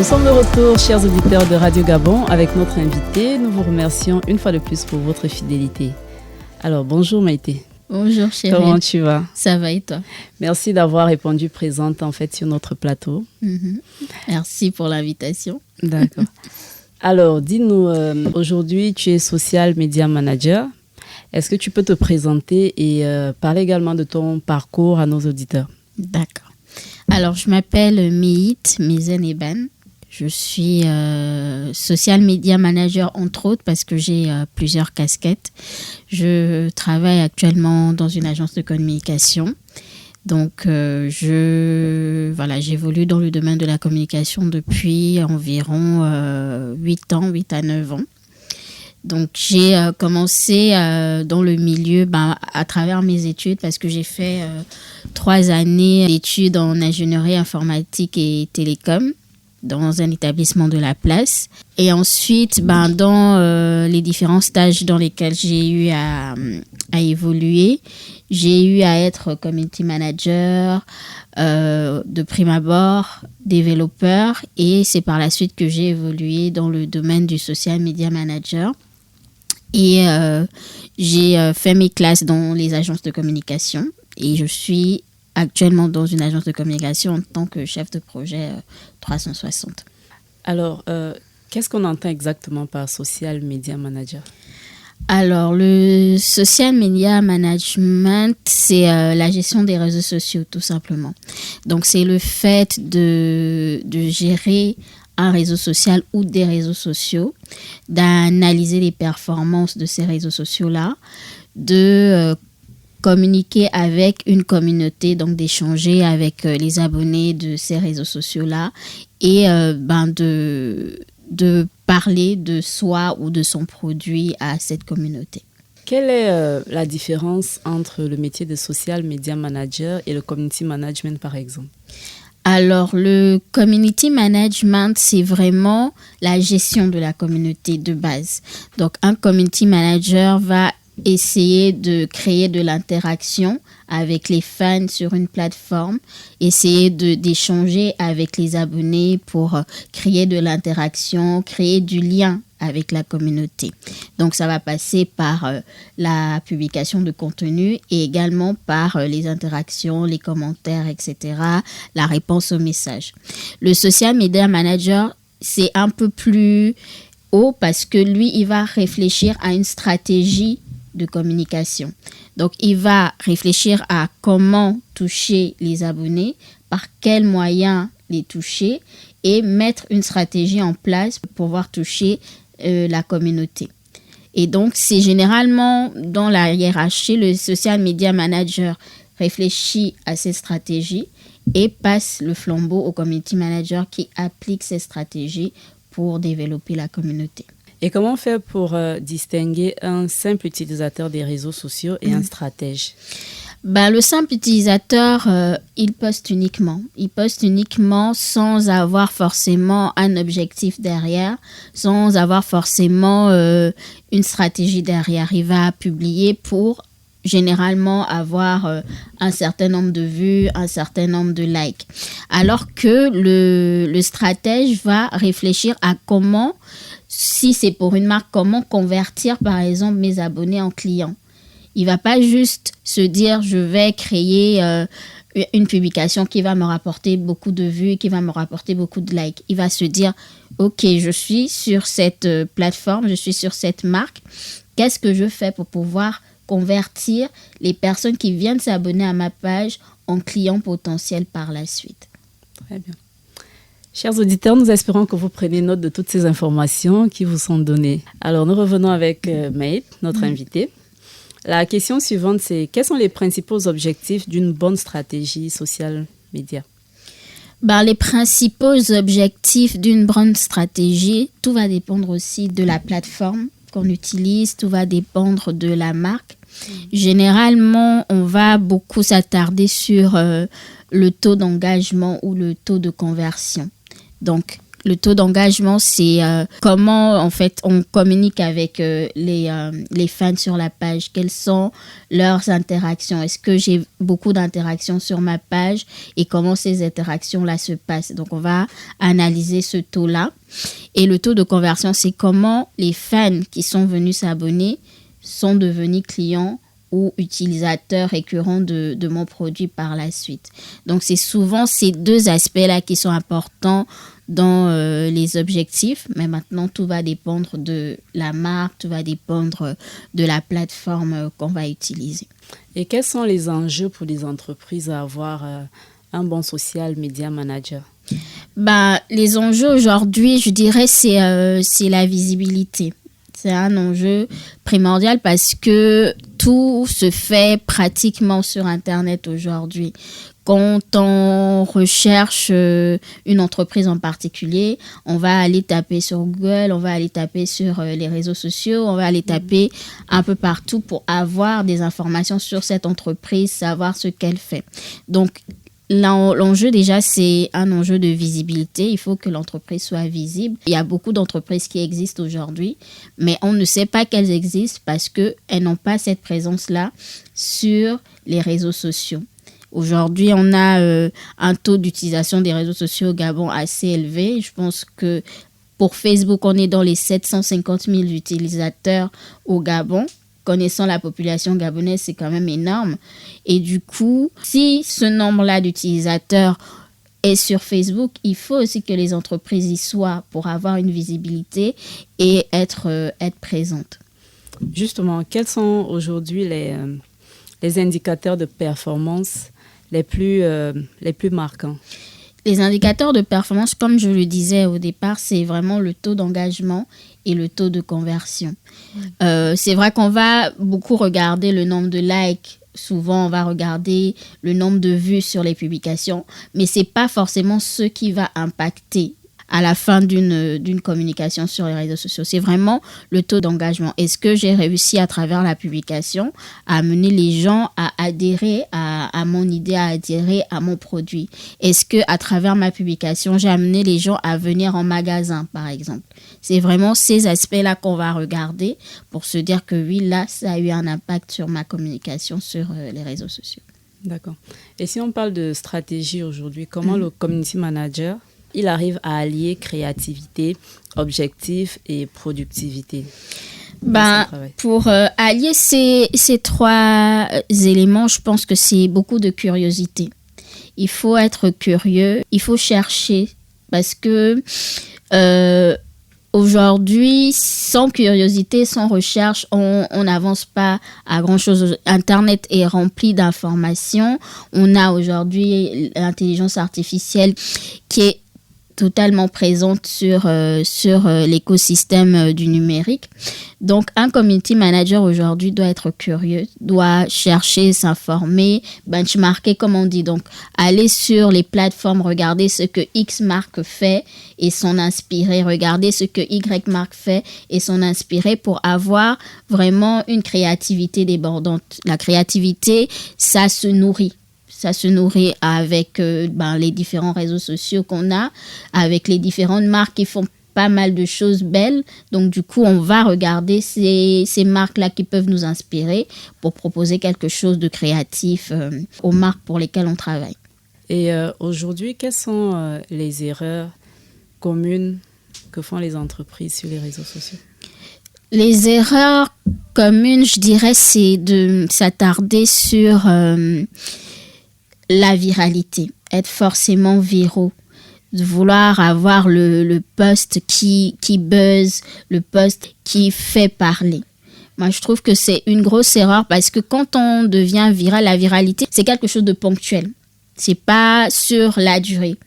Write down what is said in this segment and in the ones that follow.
Nous sommes de retour, chers auditeurs de Radio Gabon, avec notre invité. Nous vous remercions une fois de plus pour votre fidélité. Alors, bonjour Maïté. Bonjour chérie. Comment tu vas? Ça va et toi? Merci d'avoir répondu présente en fait sur notre plateau. Merci pour l'invitation. D'accord. Alors, dis-nous, aujourd'hui tu es social media manager. Est-ce que tu peux te présenter et parler également de ton parcours à nos auditeurs? D'accord. Alors, je m'appelle Meït Mezen Eban. Je suis social media manager, entre autres, parce que j'ai plusieurs casquettes. Je travaille actuellement dans une agence de communication. Donc, j'évolue dans le domaine de la communication depuis environ 8 à 9 ans. Donc, j'ai commencé dans le milieu à travers mes études parce que j'ai fait 3 années d'études en ingénierie informatique et télécom dans un établissement de la place. Et ensuite, dans les différents stages dans lesquels j'ai eu à évoluer, j'ai eu à être community manager, de prime abord, développeur, et c'est par la suite que j'ai évolué dans le domaine du social media manager. Et j'ai fait mes classes dans les agences de communication et je suis actuellement dans une agence de communication en tant que chef de projet 360. Alors, qu'est-ce qu'on entend exactement par social media manager? Alors, le social media management, c'est la gestion des réseaux sociaux, tout simplement. Donc, c'est le fait de gérer un réseau social ou des réseaux sociaux, d'analyser les performances de ces réseaux sociaux-là, de communiquer avec une communauté, donc d'échanger avec les abonnés de ces réseaux sociaux-là et de parler de soi ou de son produit à cette communauté. Quelle est la différence entre le métier de social media manager et le community management, par exemple? Alors, le community management, c'est vraiment la gestion de la communauté de base. Donc, un community manager va essayer de créer de l'interaction avec les fans sur une plateforme, essayer d'échanger avec les abonnés pour créer de l'interaction, créer du lien avec la communauté. Donc, ça va passer par la publication de contenu et également par les interactions, les commentaires, etc., la réponse aux messages. Le social media manager, c'est un peu plus haut parce que lui, il va réfléchir à une stratégie de communication. Donc, il va réfléchir à comment toucher les abonnés, par quels moyens les toucher et mettre une stratégie en place pour pouvoir toucher la communauté. Et donc, c'est généralement dans la hiérarchie, le social media manager réfléchit à cette stratégie et passe le flambeau au community manager qui applique ces stratégies pour développer la communauté. Et comment faire pour distinguer un simple utilisateur des réseaux sociaux et un stratège? Le simple utilisateur, il poste uniquement. Il poste uniquement sans avoir forcément un objectif derrière, sans avoir forcément une stratégie derrière. Il va publier pour généralement avoir un certain nombre de vues, un certain nombre de likes. Alors que le stratège va réfléchir à comment, si c'est pour une marque, comment convertir par exemple mes abonnés en clients. Il ne va pas juste se dire je vais créer une publication qui va me rapporter beaucoup de vues, qui va me rapporter beaucoup de likes. Il va se dire ok, je suis sur cette plateforme, je suis sur cette marque. Qu'est-ce que je fais pour pouvoir convertir les personnes qui viennent s'abonner à ma page en clients potentiels par la suite? Très bien. Chers auditeurs, nous espérons que vous prenez note de toutes ces informations qui vous sont données. Alors, nous revenons avec Maït, notre invitée. La question suivante, c'est quels sont les principaux objectifs d'une bonne stratégie social média? Les principaux objectifs d'une bonne stratégie, tout va dépendre aussi de la plateforme qu'on utilise, tout va dépendre de la marque. Généralement, on va beaucoup s'attarder sur le taux d'engagement ou le taux de conversion. Donc, Le taux d'engagement, c'est comment en fait on communique avec les fans sur la page. Quelles sont leurs interactions? Est-ce que j'ai beaucoup d'interactions sur ma page et comment ces interactions-là se passent? Donc, on va analyser ce taux-là. Et le taux de conversion, c'est comment les fans qui sont venus s'abonner sont devenus clients ou utilisateurs récurrents de mon produit par la suite. Donc, c'est souvent ces deux aspects-là qui sont importants dans les objectifs, mais maintenant, tout va dépendre de la marque, tout va dépendre de la plateforme qu'on va utiliser. Et quels sont les enjeux pour les entreprises à avoir un bon social media manager? Les enjeux aujourd'hui, je dirais, c'est la visibilité. C'est un enjeu primordial parce que tout se fait pratiquement sur Internet aujourd'hui. Quand on recherche une entreprise en particulier, on va aller taper sur Google, on va aller taper sur les réseaux sociaux, on va aller taper un peu partout pour avoir des informations sur cette entreprise, savoir ce qu'elle fait. Donc, l'enjeu déjà, c'est un enjeu de visibilité. Il faut que l'entreprise soit visible. Il y a beaucoup d'entreprises qui existent aujourd'hui, mais on ne sait pas qu'elles existent parce qu'elles n'ont pas cette présence-là sur les réseaux sociaux. Aujourd'hui, on a un taux d'utilisation des réseaux sociaux au Gabon assez élevé. Je pense que pour Facebook, on est dans les 750 000 utilisateurs au Gabon. Connaissant la population gabonaise, c'est quand même énorme. Et du coup, si ce nombre-là d'utilisateurs est sur Facebook, il faut aussi que les entreprises y soient pour avoir une visibilité et être présentes. Justement, quels sont aujourd'hui les indicateurs de performance les plus marquants? Les indicateurs de performance, comme je le disais au départ, c'est vraiment le taux d'engagement et le taux de conversion. C'est vrai qu'on va beaucoup regarder le nombre de likes. Souvent, on va regarder le nombre de vues sur les publications, mais ce n'est pas forcément ce qui va impacter à la fin d'une communication sur les réseaux sociaux. C'est vraiment le taux d'engagement. Est-ce que j'ai réussi à travers la publication à amener les gens à adhérer à mon idée, à adhérer à mon produit? Est-ce que à travers ma publication, j'ai amené les gens à venir en magasin, par exemple? C'est vraiment ces aspects-là qu'on va regarder pour se dire que oui, là, ça a eu un impact sur ma communication sur les réseaux sociaux. D'accord. Et si on parle de stratégie aujourd'hui, comment le community manager il arrive à allier créativité, objectif et productivité? Pour allier ces trois éléments, je pense que c'est beaucoup de curiosité. Il faut être curieux, il faut chercher parce que aujourd'hui, sans curiosité, sans recherche, on n'avance pas à grand-chose. Internet est rempli d'informations. On a aujourd'hui l'intelligence artificielle qui est totalement présente sur l'écosystème du numérique. Donc, un community manager aujourd'hui doit être curieux, doit chercher, s'informer, benchmarker comme on dit. Donc, aller sur les plateformes, regarder ce que X marque fait et s'en inspirer, regarder ce que Y marque fait et s'en inspirer pour avoir vraiment une créativité débordante. La créativité, ça se nourrit. Ça se nourrit avec les différents réseaux sociaux qu'on a, avec les différentes marques qui font pas mal de choses belles. Donc, du coup, on va regarder ces marques-là qui peuvent nous inspirer pour proposer quelque chose de créatif aux marques pour lesquelles on travaille. Et aujourd'hui, quelles sont les erreurs communes que font les entreprises sur les réseaux sociaux? Les erreurs communes, je dirais, c'est de s'attarder sur la viralité, être forcément viraux, de vouloir avoir le post qui buzz, le post qui fait parler. Moi, je trouve que c'est une grosse erreur parce que quand on devient viral, la viralité, c'est quelque chose de ponctuel. C'est pas sur la durée.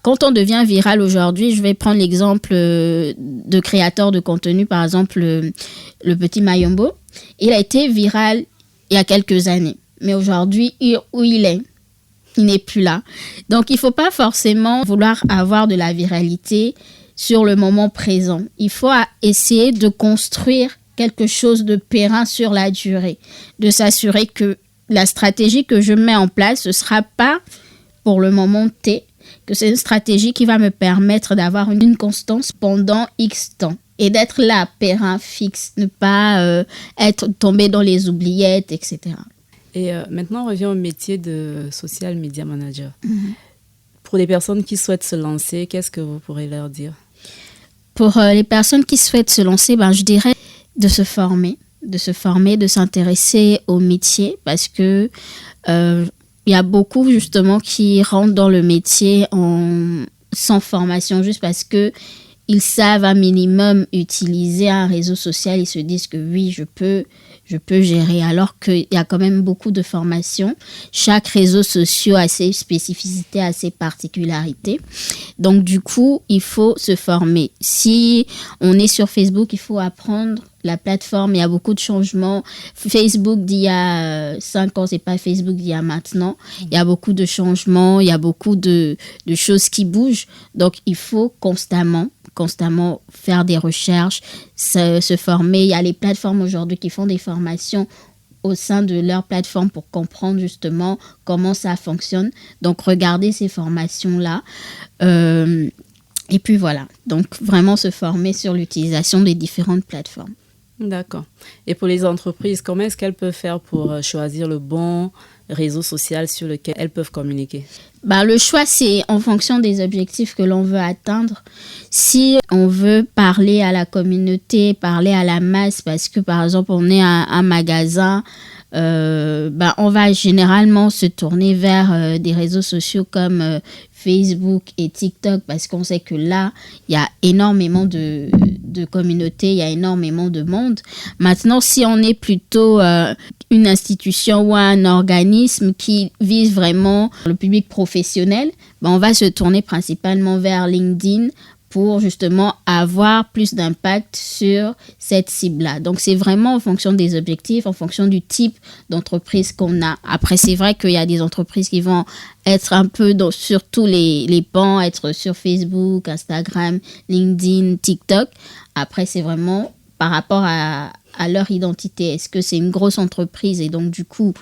Quand on devient viral aujourd'hui, je vais prendre l'exemple de créateurs de contenu, par exemple le petit Mayombo. Il a été viral il y a quelques années, mais aujourd'hui, où il est, il n'est plus là. Donc, il ne faut pas forcément vouloir avoir de la viralité sur le moment présent. Il faut essayer de construire quelque chose de périn sur la durée, de s'assurer que la stratégie que je mets en place, ce ne sera pas pour le moment T, que c'est une stratégie qui va me permettre d'avoir une constance pendant X temps et d'être là, périn, fixe, ne pas être tombé dans les oubliettes, etc. Et maintenant, on revient au métier de social media manager. Pour les personnes qui souhaitent se lancer, qu'est-ce que vous pourrez leur dire? Pour les personnes qui souhaitent se lancer, je dirais de se former, de s'intéresser au métier parce que il y a beaucoup justement qui rentrent dans le métier sans formation juste parce que ils savent un minimum utiliser un réseau social. Ils se disent que oui, je peux gérer, alors qu'il y a quand même beaucoup de formations. Chaque réseau social a ses spécificités, a ses particularités. Donc, du coup, il faut se former. Si on est sur Facebook, il faut apprendre la plateforme. Il y a beaucoup de changements. Facebook d'il y a 5 ans, c'est pas Facebook d'il y a maintenant. Il y a beaucoup de changements, il y a beaucoup de choses qui bougent. Donc, il faut constamment faire des recherches, se former. Il y a les plateformes aujourd'hui qui font des formations au sein de leur plateforme pour comprendre justement comment ça fonctionne. Donc, regardez ces formations-là. Et puis voilà, donc vraiment se former sur l'utilisation des différentes plateformes. D'accord. Et pour les entreprises, comment est-ce qu'elles peuvent faire pour choisir le bon réseau social sur lequel elles peuvent communiquer? Le choix, c'est en fonction des objectifs que l'on veut atteindre. Si on veut parler à la communauté, parler à la masse, parce que par exemple, on est un magasin, on va généralement se tourner vers des réseaux sociaux comme Facebook et TikTok parce qu'on sait que là, il y a énormément de communautés, il y a énormément de monde. Maintenant, si on est plutôt une institution ou un organisme qui vise vraiment le public professionnel, on va se tourner principalement vers LinkedIn pour justement avoir plus d'impact sur cette cible-là. Donc, c'est vraiment en fonction des objectifs, en fonction du type d'entreprise qu'on a. Après, c'est vrai qu'il y a des entreprises qui vont être un peu sur tous les pans, être sur Facebook, Instagram, LinkedIn, TikTok. Après, c'est vraiment par rapport à leur identité. Est-ce que c'est une grosse entreprise et donc, du coup,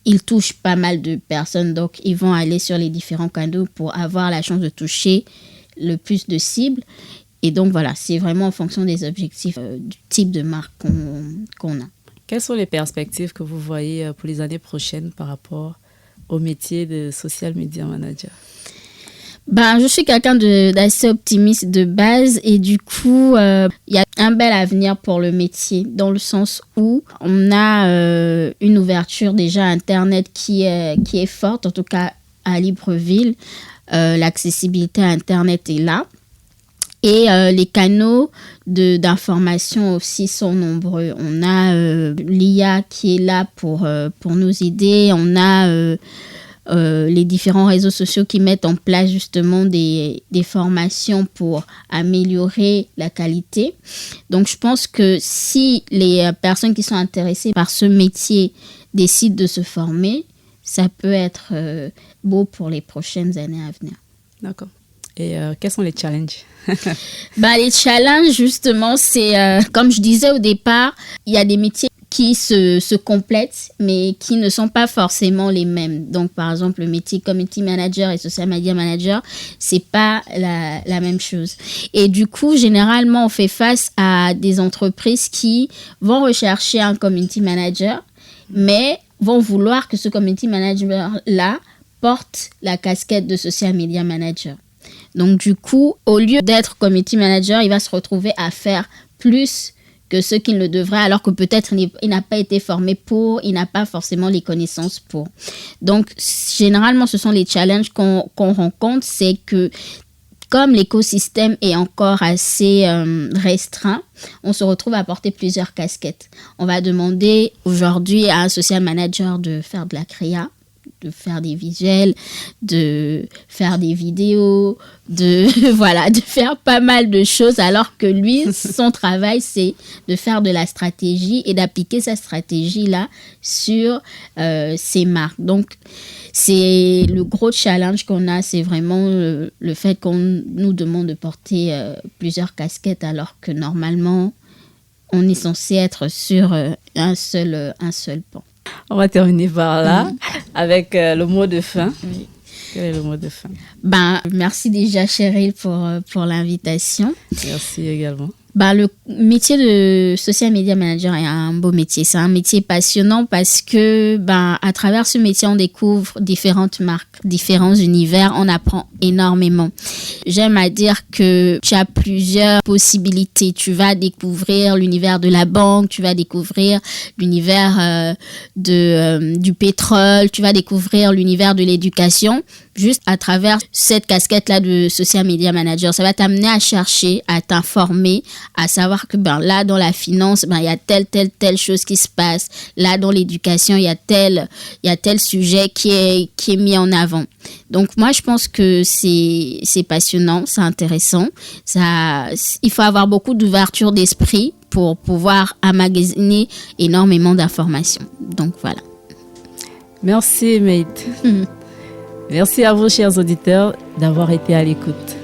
ils touchent pas mal de personnes. Donc, ils vont aller sur les différents canaux pour avoir la chance de toucher le plus de cibles. Et donc, voilà, c'est vraiment en fonction des objectifs du type de marque qu'on a. Quelles sont les perspectives que vous voyez pour les années prochaines par rapport au métier de social media manager? Je suis quelqu'un d'assez optimiste de base et du coup, il y a un bel avenir pour le métier dans le sens où on a une ouverture déjà Internet qui est forte, en tout cas à Libreville. L'accessibilité à Internet est là. Et les canaux d'information aussi sont nombreux. On a l'IA qui est là pour nous aider. On a les différents réseaux sociaux qui mettent en place justement des formations pour améliorer la qualité. Donc, je pense que si les personnes qui sont intéressées par ce métier décident de se former, ça peut être beau pour les prochaines années à venir. D'accord. Et quels sont les challenges? Les challenges, justement, c'est, comme je disais au départ, il y a des métiers qui se complètent, mais qui ne sont pas forcément les mêmes. Donc, par exemple, le métier community manager et social media manager, c'est pas la même chose. Et du coup, généralement, on fait face à des entreprises qui vont rechercher un community manager, mais vont vouloir que ce community manager-là porte la casquette de social media manager. Donc, du coup, au lieu d'être community manager, il va se retrouver à faire plus que ce qu'il ne devrait, alors que peut-être il n'a pas été formé pour, il n'a pas forcément les connaissances pour. Donc, généralement, ce sont les challenges qu'on rencontre, c'est que comme l'écosystème est encore assez restreint, on se retrouve à porter plusieurs casquettes. On va demander aujourd'hui à un social manager de faire de la créa, de faire des visuels, de faire des vidéos, de faire pas mal de choses, alors que lui, son travail, c'est de faire de la stratégie et d'appliquer sa stratégie-là sur ses marques. Donc, c'est le gros challenge qu'on a, c'est vraiment le fait qu'on nous demande de porter plusieurs casquettes, alors que normalement, on est censé être sur un seul pan. On va terminer par là avec le mot de fin. Oui. Quel est le mot de fin? Merci déjà, Cheryl, pour l'invitation. Merci également. Le métier de social media manager est un beau métier. C'est un métier passionnant parce que, à travers ce métier, on découvre différentes marques, différents univers. On apprend énormément. J'aime à dire que tu as plusieurs possibilités. Tu vas découvrir l'univers de la banque, tu vas découvrir l'univers du pétrole, tu vas découvrir l'univers de l'éducation. Juste à travers cette casquette-là de social media manager, ça va t'amener à chercher, à t'informer, à savoir que là, dans la finance, il y a telle chose qui se passe. Là, dans l'éducation, il y a tel sujet qui est mis en avant. Donc, moi, je pense que c'est passionnant, c'est intéressant. Il faut avoir beaucoup d'ouverture d'esprit pour pouvoir emmagasiner énormément d'informations. Donc, voilà. Merci, Mate. Merci à vous, chers auditeurs, d'avoir été à l'écoute.